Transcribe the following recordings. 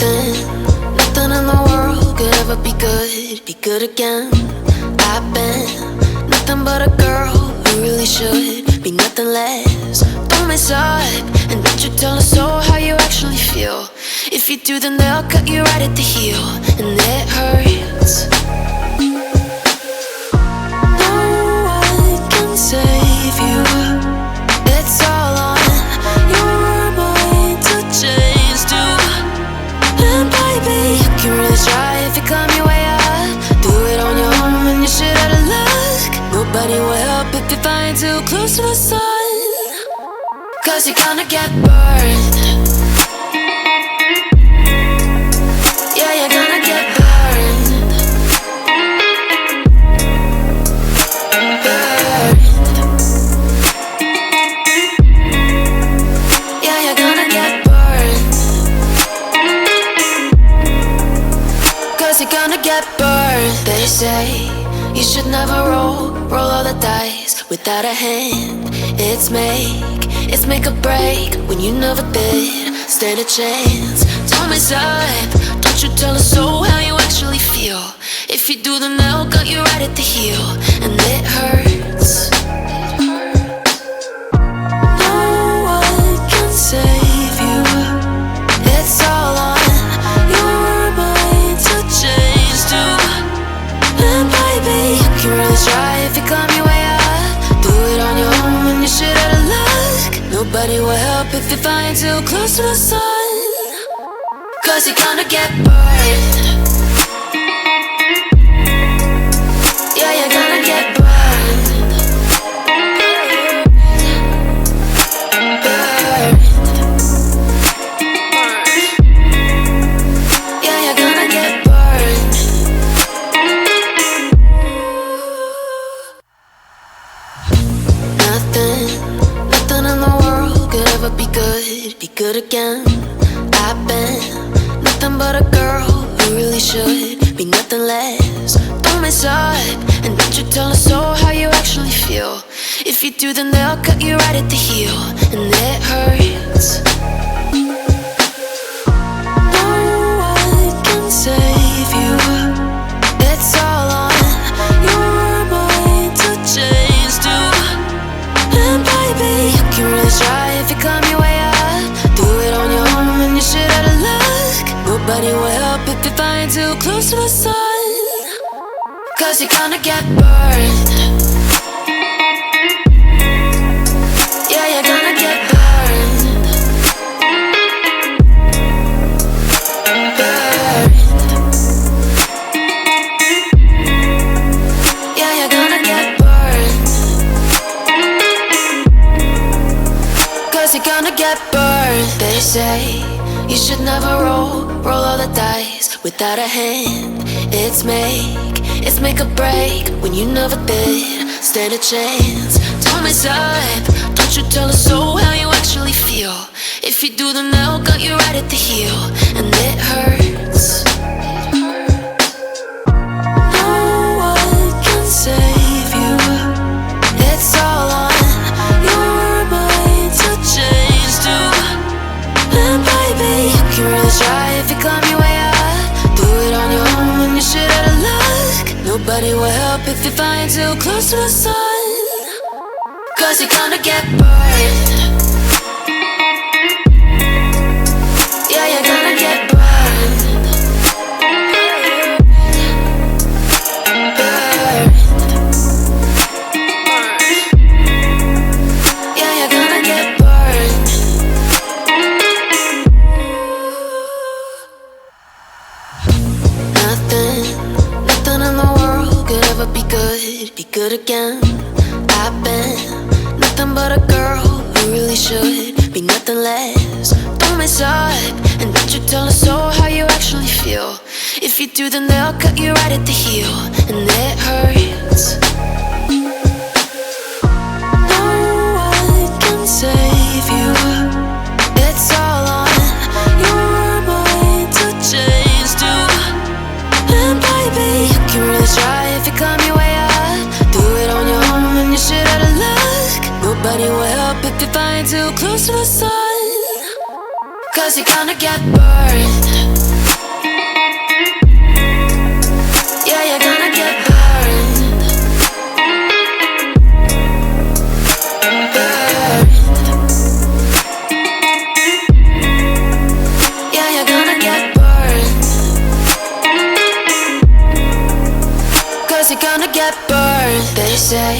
Nothing in the world could ever be good again. I've been nothing but a girl who really should be nothing less. Don't mess up, and don't you tell us so how you actually feel. If you do, then they'll cut you right at the heel, and it hurts. No one can save you. It's all on your mind to change too. And baby, you can really try if you climb your way up. Do it on your own and you shit out of luck. Nobody will help if you're flying too close to the sun, 'cause you're gonna get burned. Yeah, you're gonna get burned. Burned. Yeah, you're gonna get burned. 'Cause you're gonna get burned. They say you should never roll all the dice without a hand. It's make or break when you never did stand a chance. Don't mess up, don't you tell us so how you actually feel. If you do, then they'll cut you right at the heel, and it hurts. No one can save you. It's all on your mind to change too. And baby, you can really try if you climb your way up. Do it on your own and you shit out of luck. Nobody will help if you're flying too close to the sun, 'cause you're gonna get burned. Yeah, you're gonna get burned. Burned. Yeah, you're gonna get burned. Nothing in the world could ever be good again. I've been nothing but a girl who really should be nothing less. Don't mess up, and don't you tell us so how you actually feel. If you do, then they'll cut you right at the heel, and it hurts. No one can save you. It's all on your mind to change too. And baby, you can really try if you climb your way up. Do it on your own and you shit out of luck. Nobody will help if you're flying too close to the sun, 'cause you're gonna get burned. Yeah, you're gonna get burned. Burned. Yeah, you're gonna get burned. 'Cause you're gonna get burned. They say you should never roll all the dice without a hand. It's make or break when you never did stand a chance. Don't mess up, don't you tell us so how you actually feel. If you do, then they'll cut you right at the heel, and it hurts. No one can save you. It's all on your mind to change too. And baby, you can really try if you climb your way up. Do it on your own and you shit out of luck. Nobody will help if you're flying too close to the sun, 'cause you're gonna get burned. Yeah, you're gonna get burned. Burned. Yeah, you're gonna get burned. Nothing in the world could ever be good again. I've been nothing but a girl who really should be nothing less. Don't mess up, and don't you tell us so how you actually feel. If you do, then they'll cut you right at the heel, and it hurts. No one can save you. It's all on your mind to change too. And baby, you can really try if you climb your way up. Do it on your own and you shit out of luck. Nobody will help if you're flying too close to the sun, 'cause you're gonna get burned. They say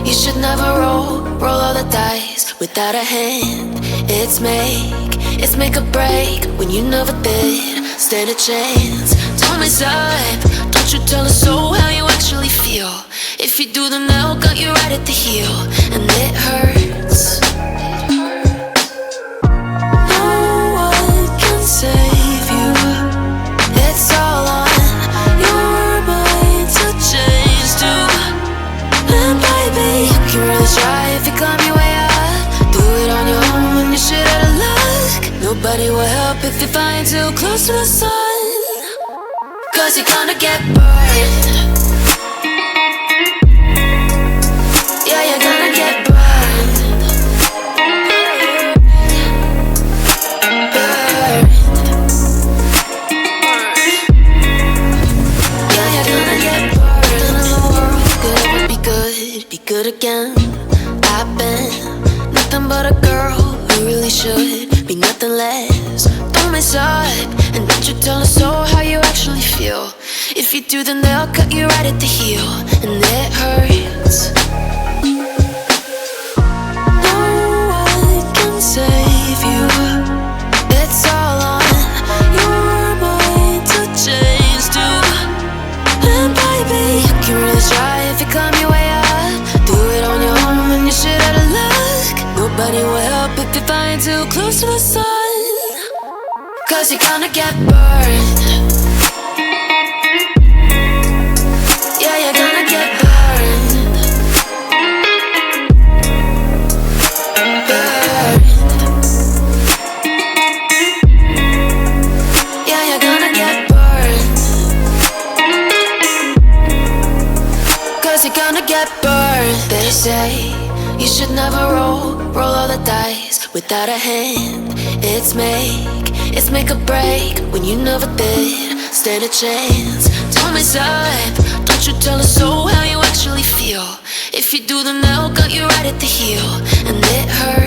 you should never roll all the dice without a hand. It's make or break when you never did stand a chance. Don't mess up, don't you tell a soul how you actually feel. If you do, then they'll cut you right at the heel, and it hurts. No one can save you. It's all on your mind to change too. And baby, you can really try if you climb your way up. Do it on your own when you're shit out of luck. Nobody will help if you're flying too close to the sun, 'cause you're gonna get burned. Yeah, you're gonna get burned. Burned. Yeah, you're gonna get burned. None of the world could ever be good, be good again. I've been nothing but a girl who really should be nothing less. Don't mess up, and don't you tell a soul how you actually feel. If you do, then they'll cut you right at the heel, and it hurts. No one can save you. It's all on your mind to change too. And baby, you can really try if you climb your way up. Do it on your own when you're shit out of luck. Nobody will help if you're flying too close to the sun, 'cause you're gonna get burned. Yeah, you're gonna get burned. Burned. Yeah, you're gonna get burned. 'Cause you're gonna get burned. They say you should never roll all the dice without a hand. It's make or break when you never did stand a chance. Don't mess up, don't you tell a soul how you actually feel. If you do, then they'll cut you right at the heel, and it hurts.